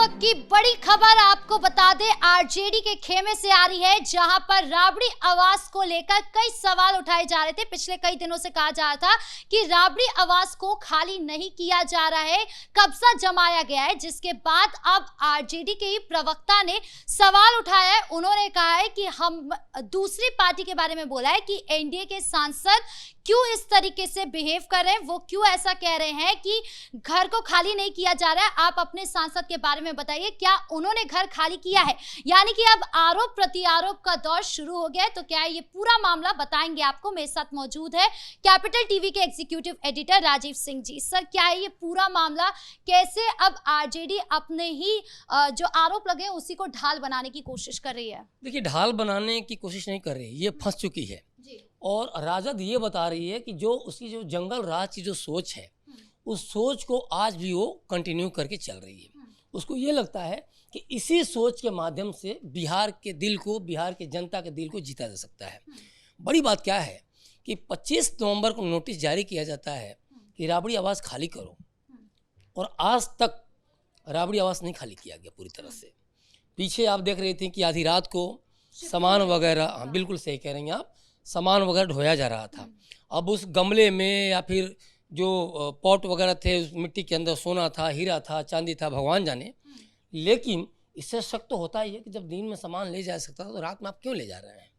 वक्त की बड़ी खबर आपको बता दें, आरजेडी के खेमे से आ रही है, जहां पर राबड़ी आवास को लेकर कई सवाल उठाए जा रहे थे। पिछले कई दिनों से कहा जा रहा था कि राबड़ी आवास को खाली नहीं किया जा रहा है, कब्जा जमाया गया है, जिसके बाद अब आरजेडी के ही प्रवक्ता ने सवाल उठाया है। उन्होंने कहा है कि हम दूसरी पार्टी के बारे में बोला है कि एनडीए के सांसद क्यों इस तरीके से बिहेव कर रहे हैं, वो क्यों ऐसा कह रहे हैं कि घर को खाली नहीं किया जा रहा है। आप अपने सांसद के बारे में बताइए, क्या उन्होंने घर खाली किया है? यानी कि अब आरोप प्रत्यारोप का दौर शुरू हो गया है। तो क्या है ये पूरा मामला, बताएंगे आपको। मेरे साथ मौजूद है कैपिटल टीवी के executive editor Rajiv Singh ji. Sir, क्या है ये पूरा मामला, कैसे अब आरजेडी अपने ही जो आरोप लगे उसी को ढाल बनाने की कोशिश कर रही है? देखिए, ढाल बनाने की कोशिश नहीं कर रही, ये फंस चुकी है जी। और राजद ये बता रही है कि जो उसकी जो जंगल राज की जो सोच है, उस सोच को आज भी वो कंटिन्यू करके चल रही है। उसको ये लगता है कि इसी सोच के माध्यम से बिहार के दिल को, बिहार के जनता के दिल को जीता जा सकता है। बड़ी बात क्या है कि 25 नवंबर को नोटिस जारी किया जाता है कि राबड़ी आवास खाली करो, और आज तक राबड़ी आवास नहीं खाली किया गया पूरी तरह से। पीछे आप देख रहे थे कि आधी रात को सामान वगैरह, हाँ बिल्कुल सही कह रही हैं आप, सामान वगैरह ढोया जा रहा था। अब उस गमले में या फिर जो पॉट वगैरह थे, उस मिट्टी के अंदर सोना था, हीरा था, चांदी था, भगवान जाने। लेकिन इससे शक तो होता ही है कि जब दिन में सामान ले जा सकता था तो रात में आप क्यों ले जा रहे हैं?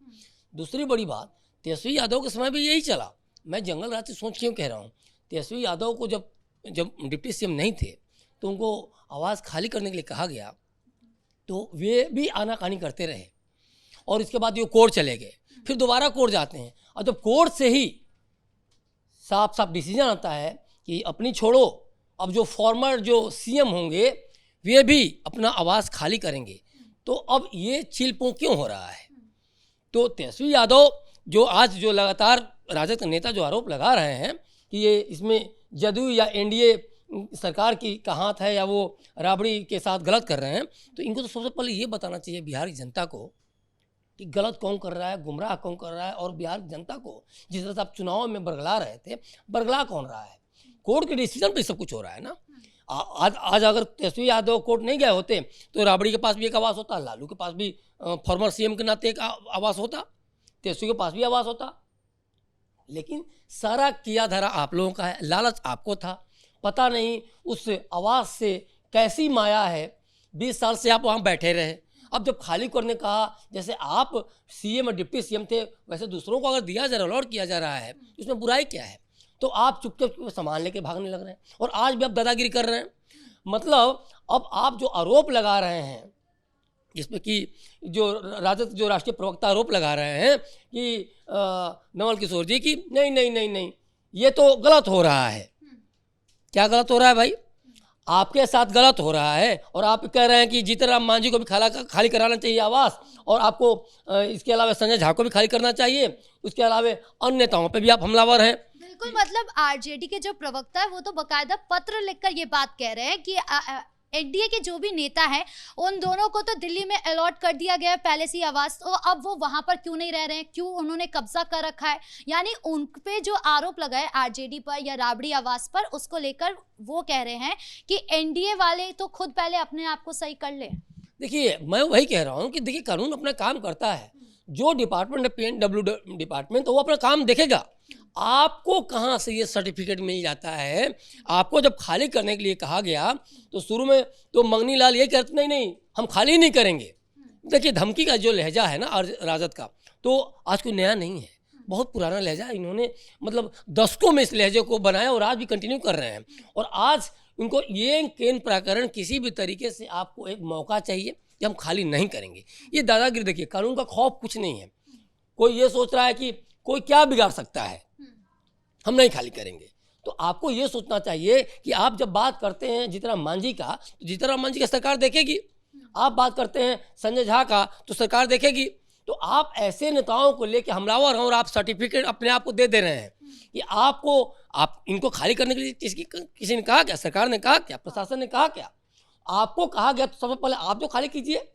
दूसरी बड़ी बात, तेजस्वी यादव के समय भी यही चला। मैं जंगल राज की सोच क्यों कह रहा हूँ? तेजस्वी यादव को जब डिप्टी सीएम नहीं थे तो उनको आवाज़ खाली करने के लिए कहा गया, तो वे भी आनाकानी करते रहे, और इसके बाद ये कोर्ट चले गए, फिर दोबारा कोर्ट जाते हैं, और जब कोर्ट से ही साफ साफ डिसीजन आता है कि अपनी छोड़ो, अब जो फॉर्मर जो सीएम होंगे वे भी अपना आवास खाली करेंगे, तो अब ये चिलपों क्यों हो रहा है? तो तेजस्वी यादव जो आज जो लगातार राजद के नेता जो आरोप लगा रहे हैं कि ये इसमें जदयू या एनडीए सरकार की का हाथ है या वो राबड़ी के साथ गलत कर रहे हैं, तो इनको तो सबसे पहले ये बताना चाहिए बिहार की जनता को कि गलत कौन कर रहा है, गुमराह कौन कर रहा है, और बिहार की जनता को जिस तरह से आप चुनाव में बरगला रहे थे, बरगला कौन रहा है? कोर्ट के डिसीजन पे सब कुछ हो रहा है ना। आज अगर तेजस्वी यादव कोर्ट नहीं गए होते तो राबड़ी के पास भी एक आवास होता, लालू के पास भी फॉर्मर सीएम के नाते एक आवास होता, तेजस्वी के पास भी आवास होता। लेकिन सारा किया धरा आप लोगों का है, लालच आपको था, पता नहीं उस आवास से कैसी माया है। 20 साल से आप वहाँ बैठे रहे, अब जब खाली करने कहा, जैसे आप सीएम और डिप्टी सीएम थे वैसे दूसरों को अगर दिया जा रहा है, अलॉट किया जा रहा है, उसमें बुराई क्या है? तो आप चुपचाप सामान लेके भागने लग रहे हैं, और आज भी आप दादागिरी कर रहे हैं। मतलब अब आप जो आरोप लगा रहे हैं, जिसमें कि जो राजद जो राष्ट्रीय प्रवक्ता आरोप लगा रहे हैं कि नवल किशोर जी की नहीं नहीं नहीं नहीं ये तो गलत हो रहा है। क्या गलत हो रहा है भाई? आपके साथ गलत हो रहा है, और आप कह रहे हैं कि जीतनराम मांझी को भी खाली कराना चाहिए आवास, और आपको इसके अलावा संजय झा को भी खाली करना चाहिए, उसके अलावा अन्य नेताओं पे भी आप हमलावर हैं। बिल्कुल, मतलब आरजेडी के जो प्रवक्ता है वो तो बकायदा पत्र लिखकर ये बात कह रहे हैं कि एनडीए के जो भी नेता हैं उन दोनों को तो दिल्ली में अलॉट कर दिया गया है पहले से आवास, तो अब वो वहां पर क्यों नहीं रह रहे हैं, क्यों उन्होंने कब्जा कर रखा है? यानी उन पे जो आरोप लगाए आरजेडी पर या राबड़ी आवास पर, उसको लेकर वो कह रहे हैं कि एनडीए वाले तो खुद पहले अपने आप को सही कर ले। देखिए, मैं वही कह रहा हूँ कि देखिए, कानून अपना काम करता है। जो डिपार्टमेंट है पीएनडब्ल्यू डिपार्टमेंट, तो वो अपना काम देखेगा। आपको कहाँ से ये सर्टिफिकेट मिल जाता है? आपको जब खाली करने के लिए कहा गया तो शुरू में तो मंगनी लाल ये कहते नहीं नहीं हम खाली नहीं करेंगे। देखिए, धमकी का जो लहजा है ना राजद का, तो आज कोई नया नहीं है, बहुत पुराना लहजा है। इन्होंने मतलब दशकों में इस लहजे को बनाया और आज भी कंटिन्यू कर रहे हैं। और आज इनको ये केन प्रकरण किसी भी तरीके से आपको एक मौका चाहिए कि हम खाली नहीं करेंगे। ये दादागिरी, देखिए कानून का खौफ कुछ नहीं है। कोई ये सोच रहा है कि कोई क्या बिगाड़ सकता है, हम नहीं खाली करेंगे, तो आपको ये सोचना चाहिए कि आप जब बात करते हैं जीतनराम मांझी का, तो जीतनराम मांझी का सरकार देखेगी। आप बात करते हैं संजय झा का, तो सरकार देखेगी। तो आप ऐसे नेताओं को लेकर हमलावर हैं और आप सर्टिफिकेट अपने आप को दे रहे हैं कि आप इनको खाली करने के लिए किसी ने कहा क्या? सरकार ने कहा क्या? प्रशासन ने कहा क्या? आपको कहा गया तो सबसे पहले आप जो खाली कीजिए,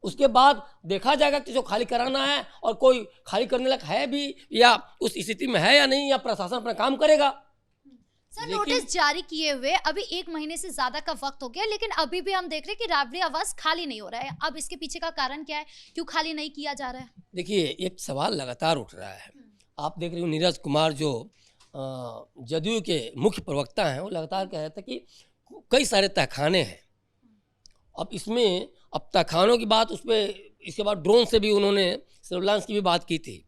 उसके बाद देखा जाएगा कि जो खाली कराना है और कोई खाली करने लायक है भी या उस स्थिति में है या नहीं, या प्रशासन अपना काम करेगा। सर नोटिस जारी किए हुए अभी 1 महीने से ज्यादा का वक्त हो गया, लेकिन अभी भी हम देख रहे हैं कि राबड़ी आवास खाली नहीं हो रहा है। अब इसके पीछे का कारण क्या है, क्यों खाली नहीं किया जा रहा है? देखिए, एक सवाल लगातार उठ रहा है। आप देख रहे हो नीरज कुमार जो जदयू के मुख्य प्रवक्ता हैं, वो लगातार कह रहे थे कि कई सारे तहखाने हैं। अब इसमें अब तहखानों की बात, उस पर इसके बाद ड्रोन से भी उन्होंने सर्विलांस की भी बात की थी।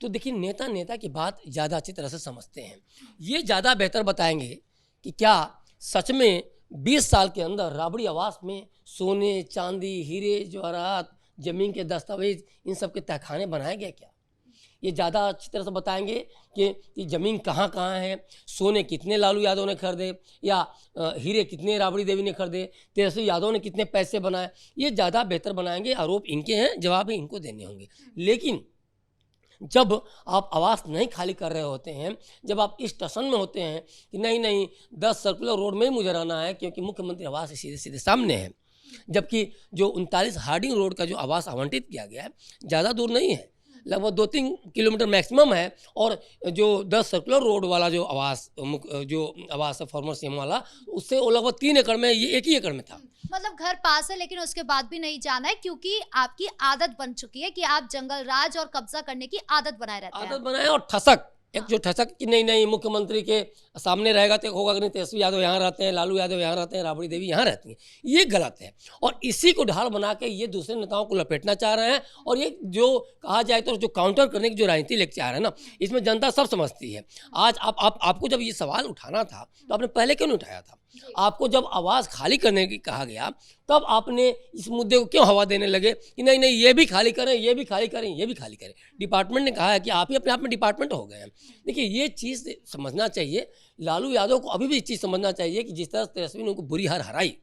तो देखिए, नेता की बात ज़्यादा अच्छी तरह से समझते हैं। ये ज़्यादा बेहतर बताएंगे कि क्या सच में 20 साल के अंदर राबड़ी आवास में सोने चांदी हीरे जवाहरात ज़मीन के दस्तावेज इन सब के तहखाने बनाए गए क्या? ये ज़्यादा अच्छी तरह से बताएंगे कि ज़मीन कहाँ कहाँ है, सोने कितने लालू यादव ने खरीदे, या हीरे कितने राबड़ी देवी ने खरीदे, तेजस्वी यादव ने कितने पैसे बनाए। ये ज़्यादा बेहतर बनाएंगे। आरोप इनके हैं, जवाब भी इनको देने होंगे। लेकिन जब आप आवास नहीं खाली कर रहे होते हैं, जब आप इस टसन में होते हैं कि नहीं 10 सर्कुलर रोड में ही मुझे रहना है क्योंकि मुख्यमंत्री आवास सीधे सीधे सामने है, जबकि जो 39 हार्डिंग रोड का जो आवास आवंटित किया गया है ज़्यादा दूर नहीं है, लगभग 2-3 किलोमीटर मैक्सिमम है। और जो 10 सर्कुलर रोड वाला जो आवास है फॉर्मर सीएम वाला, उससे वो लगभग 3 एकड़ में, ये 1 ही एकड़ में था। मतलब घर पास है लेकिन उसके बाद भी नहीं जाना है, क्योंकि आपकी आदत बन चुकी है कि आप जंगल राज और कब्जा करने की आदत बनाए रहते हैं। आदत बनाए और ठसक, एक जो ठसक कि नहीं मुख्यमंत्री के सामने रहेगा तो होगा कि नहीं, तेजस्वी यादव यहाँ रहते हैं, लालू यादव यहाँ रहते हैं, राबड़ी देवी यहाँ रहती हैं, ये गलत है। और इसी को ढाल बना के ये दूसरे नेताओं को लपेटना चाह रहे हैं। और ये जो कहा जाए तो जो काउंटर करने की जो राजनीति लेके चाह रहे हैं ना, इसमें जनता सब समझती है। आज आपको जब ये सवाल उठाना था तो आपने पहले क्यों नहीं उठाया था? आपको जब आवाज़ खाली करने की कहा गया तब आपने इस मुद्दे को क्यों हवा देने लगे कि नहीं ये भी खाली करें, ये भी खाली करें, ये भी खाली करें? डिपार्टमेंट ने कहा है कि आप ही अपने आप में डिपार्टमेंट हो गए हैं। देखिए, ये चीज़ समझना चाहिए। लालू यादव को अभी भी इस चीज़ समझना चाहिए कि जिस तरह तेजस्वी ने उनको बुरी हार हराई,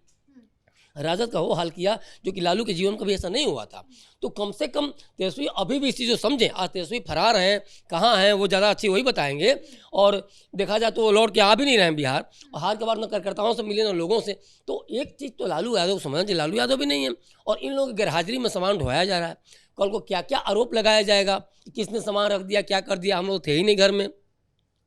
राजद का वो हाल किया जो कि लालू के जीवन में कभी ऐसा नहीं हुआ था, तो कम से कम तेजस्वी अभी भी इस चीज़ को समझें। आज तेजस्वी फरार हैं, कहाँ हैं वो ज़्यादा अच्छी वही बताएंगे। और देखा जाए तो वो लौट के आ भी नहीं रहे हैं बिहार, और हार के बाद न कार्यकर्ताओं से मिले न लोगों से। तो एक चीज़ तो लालू यादव को समझना चाहिए, लालू यादव भी नहीं है और इन लोगों की गैरहाजिरी में सामान ढोया जा रहा है। कल को क्या क्या आरोप लगाया जाएगा कि किसने सामान रख दिया, क्या कर दिया, हम लोग थे ही नहीं घर में।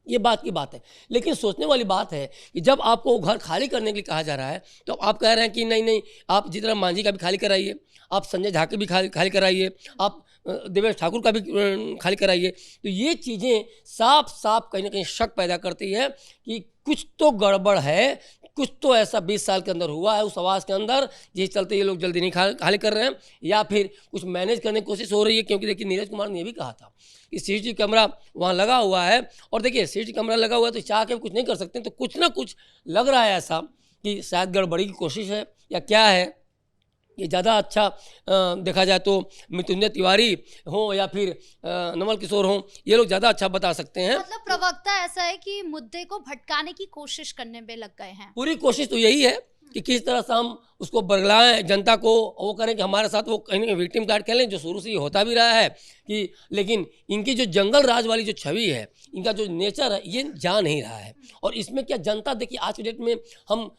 ये बात की बात है। लेकिन सोचने वाली बात है कि जब आपको घर खाली करने के लिए कहा जा रहा है तो आप कह रहे हैं कि नहीं आप जितना मांझी का भी खाली कराइए, आप संजय झा के भी खाली कराइए, आप देवेश ठाकुर का भी खाली कराइए। तो ये चीज़ें साफ साफ कहीं ना कहीं शक पैदा करती है कि कुछ तो गड़बड़ है, कुछ तो ऐसा 20 साल के अंदर हुआ है उस आवास के अंदर, जिस चलते ये लोग जल्दी नहीं खाली कर रहे हैं, या फिर कुछ मैनेज करने की कोशिश हो रही है। क्योंकि देखिए, नीरज कुमार ने ये भी कहा था कि सीसीटीवी कैमरा वहाँ लगा हुआ है, और देखिए सीसीटीवी कैमरा लगा हुआ है तो चाह के कुछ नहीं कर सकते। तो कुछ ना कुछ लग रहा है ऐसा कि शायद गड़बड़ी की कोशिश है या क्या है। ये ज़्यादा अच्छा देखा जाए तो मृत्युंजय तिवारी हो या फिर नवल किशोर हो, ये लोग ज़्यादा अच्छा बता सकते हैं। मतलब प्रवक्ता ऐसा है कि मुद्दे को भटकाने की कोशिश करने में लग गए हैं। पूरी कोशिश तो यही है कि किस तरह से हम उसको बरगलाएं, जनता को वो करें कि हमारे साथ वो कहीं विक्टिम कार्ड कह लें, जो शुरू से ये होता भी रहा है कि। लेकिन इनकी जो जंगल राज वाली जो छवि है, इनका जो नेचर है, ये जा नहीं रहा है। और इसमें क्या जनता, देखिए आज की डेट में हम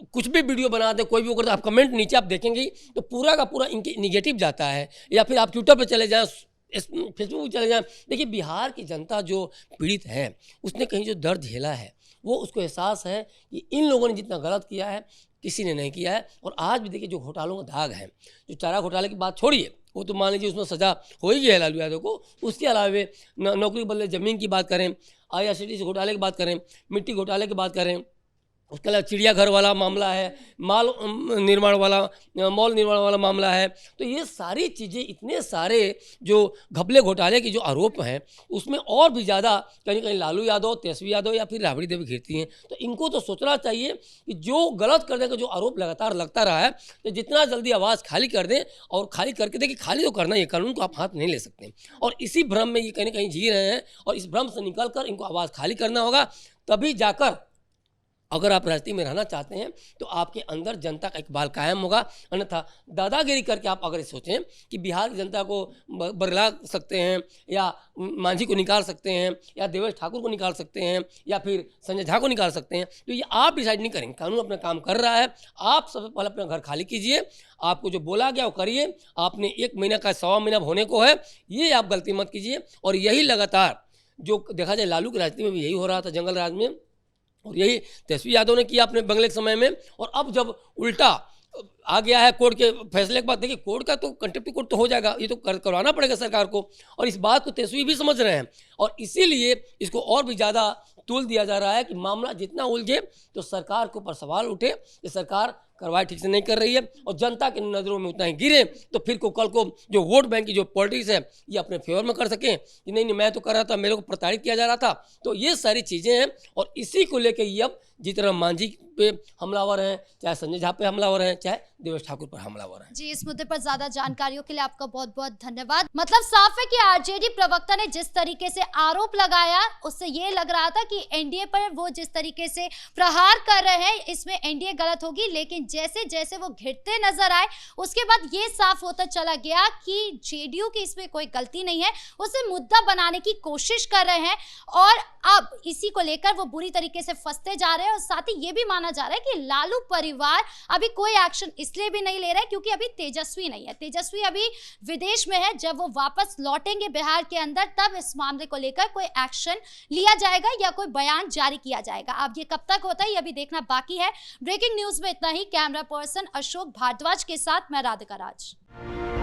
कुछ भी वीडियो बना दें, कोई भी करते, आप कमेंट नीचे आप देखेंगे तो पूरा का पूरा इनके निगेटिव जाता है। या फिर आप ट्विटर पर चले जाएँ, फेसबुक पर चले जाएँ, देखिए बिहार की जनता जो पीड़ित है, उसने कहीं जो दर्द झेला है, वो उसको एहसास है कि इन लोगों ने जितना गलत किया है किसी ने नहीं किया है। और आज भी देखिए जो घोटालों का दाग है, जो चारा घोटाले की बात छोड़िए, वो तो मान लीजिए उसमें सज़ा हो ही गई है लालू यादव को। उसके अलावे नौकरी बदले ज़मीन की बात करें, IRCTC घोटाले की बात करें, मिट्टी घोटाले की बात करें, उसके अलावा चिड़ियाघर वाला मामला है, मॉल निर्माण वाला मामला है। तो ये सारी चीज़ें, इतने सारे जो घपले घोटाले के जो आरोप हैं, उसमें और भी ज़्यादा कहीं कहीं लालू यादव, तेजस्वी यादव या फिर राबड़ी देवी घिरती हैं। तो इनको तो सोचना चाहिए कि जो गलत करने का जो आरोप लगातार लगता रहा है, तो जितना जल्दी आवाज़ खाली कर दें। और खाली करके देखिए, खाली तो करना ही है, कानून को आप हाथ नहीं ले सकते। और इसी भ्रम में ये कहीं ना कहीं जी रहे हैं, और इस भ्रम से निकल कर इनको आवाज़ खाली करना होगा। तभी जाकर अगर आप राजनीति में रहना चाहते हैं तो आपके अंदर जनता का इकबाल कायम होगा। अन्यथा दादागिरी करके आप अगर सोचें कि बिहार की जनता को बरगला सकते हैं, या मांझी को निकाल सकते हैं, या देवेश ठाकुर को निकाल सकते हैं, या फिर संजय झा को निकाल सकते हैं, तो ये आप डिसाइड नहीं करेंगे। कानून अपना काम कर रहा है। आप सबसे पहले अपना घर खाली कीजिए, आपको जो बोला गया वो करिए। आपने 1 महीना का 1.25 महीना होने को है, ये आप गलती मत कीजिए। और यही लगातार जो देखा जाए लालू की राजनीति में भी यही हो रहा था, जंगल राज में और यही तेजस्वी यादव ने किया अपने बंगले के समय में। और अब जब उल्टा आ गया है कोर्ट के फैसले के बाद, देखिए कोर्ट का तो कंटेम्प्ट कोर्ट तो हो जाएगा, ये तो करवाना पड़ेगा सरकार को, और इस बात को तेजस्वी भी समझ रहे हैं। और इसीलिए इसको और भी ज़्यादा तूल दिया जा रहा है कि मामला जितना उलझे तो सरकार के ऊपर सवाल उठे कि सरकार कार्रवाई ठीक से नहीं कर रही है, और जनता की नज़रों में उतना ही गिरे, तो फिर को कल को जो वोट बैंक की जो पॉलिटिक्स है ये अपने फेवर में कर सकें कि नहीं मैं तो कर रहा था, मेरे को प्रताड़ित किया जा रहा था। तो ये सारी चीज़ें हैं, और इसी को लेकर ये अब जीतन मांझी पे हमलावर हैं, चाहे संजय झा पे हमलावर हैं, चाहे देवेश ठाकुर पर हमलावर हैं। जी, इस मुद्दे पर ज्यादा जानकारियों के लिए आपका बहुत बहुत धन्यवाद। मतलब साफ है कि आरजेडी प्रवक्ता ने जिस तरीके से आरोप लगाया उससे ये लग रहा था कि एनडीए पर वो जिस तरीके से प्रहार कर रहे हैं इसमें एनडीए गलत होगी, लेकिन जैसे जैसे वो घिरते नजर आए उसके बाद ये साफ होता चला गया कि जेडीयू की इसमें कोई गलती नहीं है, उसे मुद्दा बनाने की कोशिश कर रहे हैं, और अब इसी को लेकर वो बुरी तरीके से फंसते जा रहे हैं। और साथ ही ये भी माना जा रहा है कि लालू परिवार अभी कोई एक्शन इसलिए भी नहीं ले रहा है क्योंकि अभी तेजस्वी नहीं है, तेजस्वी अभी विदेश में है। जब वो वापस लौटेंगे बिहार के अंदर तब इस मामले को लेकर कोई एक्शन लिया जाएगा या कोई बयान जारी किया जाएगा। अब ये कब तक होता है ये अभी देखना बाकी है। ब्रेकिंग न्यूज में इतना ही। कैमरा पर्सन अशोक भारद्वाज के साथ मैं राधिका राज।